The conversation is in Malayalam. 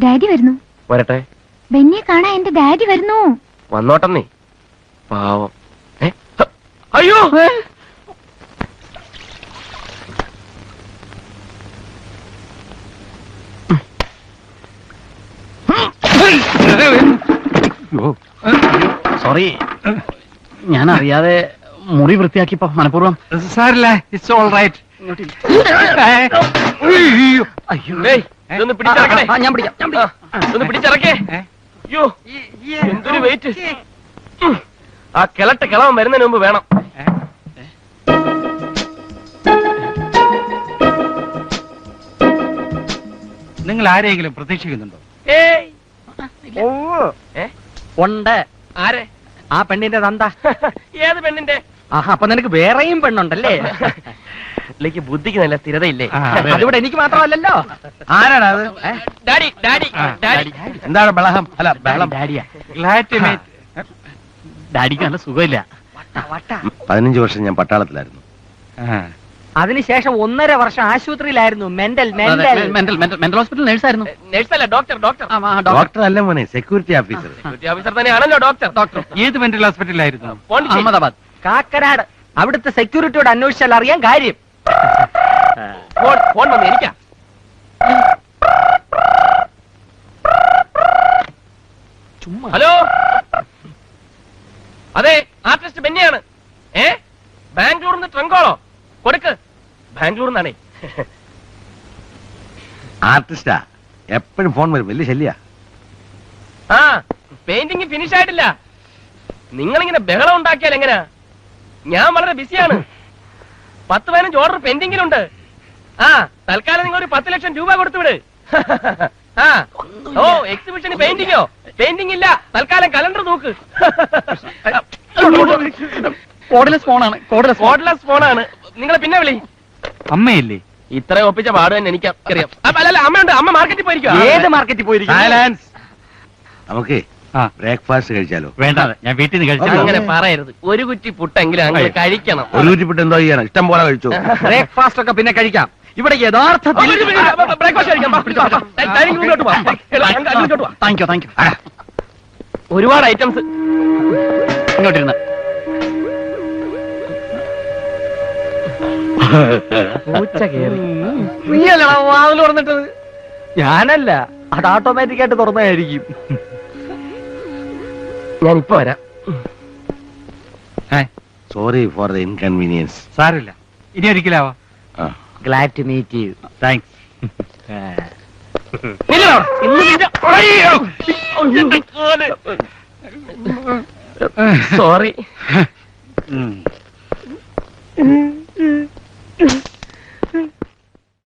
ഡാഡി വരുന്നു. വരട്ടെ. ബെന്നിയെ കാണാൻ എന്റെ ഡാഡി വരുന്നു. വന്നോട്ടെന്നേ. പാവം. അയ്യോ, സോറി, ഞാൻ അറിയാതെ മുറി വൃത്തിയാക്കിപ്പോ മനഃപൂർവ്വം. സാരില്ല, ഇറ്റ്സ് ഓൾ റൈറ്റ്. ഇതൊന്ന് പിടിച്ചിറക്കണേ. ഞാൻ പിടിക്കാം. ഇതൊന്ന് പിടിച്ചിറക്കേ. അയ്യോ, എന്തൊരു വെയിറ്റ്. ആ കിളവൻ വരുന്നതിന് മുമ്പ് വേണം. നിങ്ങൾ ആരെങ്കിലും പ്രതീക്ഷിക്കുന്നുണ്ടോ? ഉണ്ട്. ആരെ? ആ പെണ്ണിന്റെ തന്ത. ഏത് പെണ്ണിന്റെ? ആഹാ, അപ്പൊ നിനക്ക് വേറെയും പെണ്ണുണ്ടല്ലേ? പുള്ളിക്ക് ബുദ്ധിക്ക് നല്ല സ്ഥിരതയില്ലേ? അതിവിടെ എനിക്ക് മാത്രമല്ലല്ലോ. ആരാണ് അത്? Daddy daddy daddy. എന്താണ് ബഹളം? അല്ല, ബഹളം. ഡാഡിയാ. Glad to meet. ഡാഡിക്ക് നല്ല സുഖമില്ല. 15 വർഷം ഞാൻ പട്ടാളത്തിലായിരുന്നു. അതിനുശേഷം 1.5 വർഷം ആശുപത്രിയിലായിരുന്നു. മെന്റൽ ഹോസ്പിറ്റൽ നേഴ്സായിരുന്നു. നേഴ്സല്ല, ഡോക്ടർ. ഡോക്ടർ അല്ല മോനെ, സെക്യൂരിറ്റി ഓഫീസർ. ഓഫീസർ തന്നെയാണല്ലോ ഡോക്ടർ. ഏത് മെന്റൽ ഹോസ്പിറ്റലായിരുന്നു? അഹമ്മദാബാദ്. കാക്കനാട്. അവിടുത്തെ സെക്യൂരിറ്റിയോട് അന്വേഷിച്ചാൽ അറിയാൻ കാര്യം. ഫോൺ വന്ന് എനിക്കാ. ഹലോ, അതെ, ആർട്ടിസ്റ്റ് ബെന്നിയാണ്. ബാംഗ്ലൂരിൽ നിന്ന് ട്രങ്കോളോ കൊടുക്ക്. ബാംഗ്ലൂരിൽ നിന്നാണേ. ആർട്ടിസ്റ്റാ, എപ്പോഴും ഫോൺ വരും, വലിയ ശല്യ. ആ, പെയിന്റിംഗ് ഫിനിഷ് ആയിട്ടില്ല. നിങ്ങളിങ്ങനെ ബഹളം ഉണ്ടാക്കിയാൽ എങ്ങനെയാ? ഞാൻ വളരെ ബിസിയാണ്. 10-15 ഓർഡർ പെൻഡിങ്ങിലുണ്ട്. ആ, തൽക്കാലം നിങ്ങൾ ഒരു 10 ലക്ഷം രൂപ കൊടുത്തുവിട്. ആ, ഓ, എക്സിബിഷന് പെയിന്റിങ്ങോ? പെയിന്റിംഗ് ഇല്ല, തൽക്കാലം കലണ്ടർ നോക്ക്. കോഡ്ലെസ് ഫോണാണ്. നിങ്ങളെ പിന്നെ വിളി. അമ്മയില്ലേ? ഇത്ര ഒപ്പിച്ച പാട് തന്നെ എനിക്ക് അറിയാം. അല്ല, അമ്മയുണ്ട്. അമ്മ മാർക്കറ്റിൽ പോയിരിക്കും. ഏത് മാർക്കറ്റിൽ പോയിരിക്കും? നമുക്ക് ബ്രേക്ക്ഫാസ്റ്റ് കഴിച്ചാലോ? വേണ്ട, ഞാൻ വീട്ടിൽ നിന്ന് കഴിച്ചു. അങ്ങനെ പറയരുത്. ഒരു കുറ്റി പുട്ടെങ്കിലും അങ്ങനെ കഴിക്കണം. ഒരു കുറ്റിപ്പിട്ട് എന്തോ ചെയ്യണം? ഇഷ്ടം പോലെ കഴിച്ചു. ബ്രേക്ക്ഫാസ്റ്റ് ഒക്കെ പിന്നെ കഴിക്കാം. ഇവിടെ യഥാർത്ഥത്തിൽ ബ്രേക്ക്ഫാസ്റ്റ് കഴിക്കാം. ഡൈനിങ് റൂമിലോട്ട് പോവാം. Thank you. ഒരുപാട് ഐറ്റംസ്. ഇങ്ങോട്ടിരുന്ന്. നീയല്ലടാ വാതിൽ തുറന്നിട്ടത്? ഞാനല്ല, അത് ഓട്ടോമാറ്റിക് ആയിട്ട് തുറന്നതായിരിക്കും. ഞാനിപ്പോ വരാം. Sorry for the inconvenience. സാരില്ല, ഇനി ഒരിക്കലാവാ. Glad to meet you. Thanks. Sorry.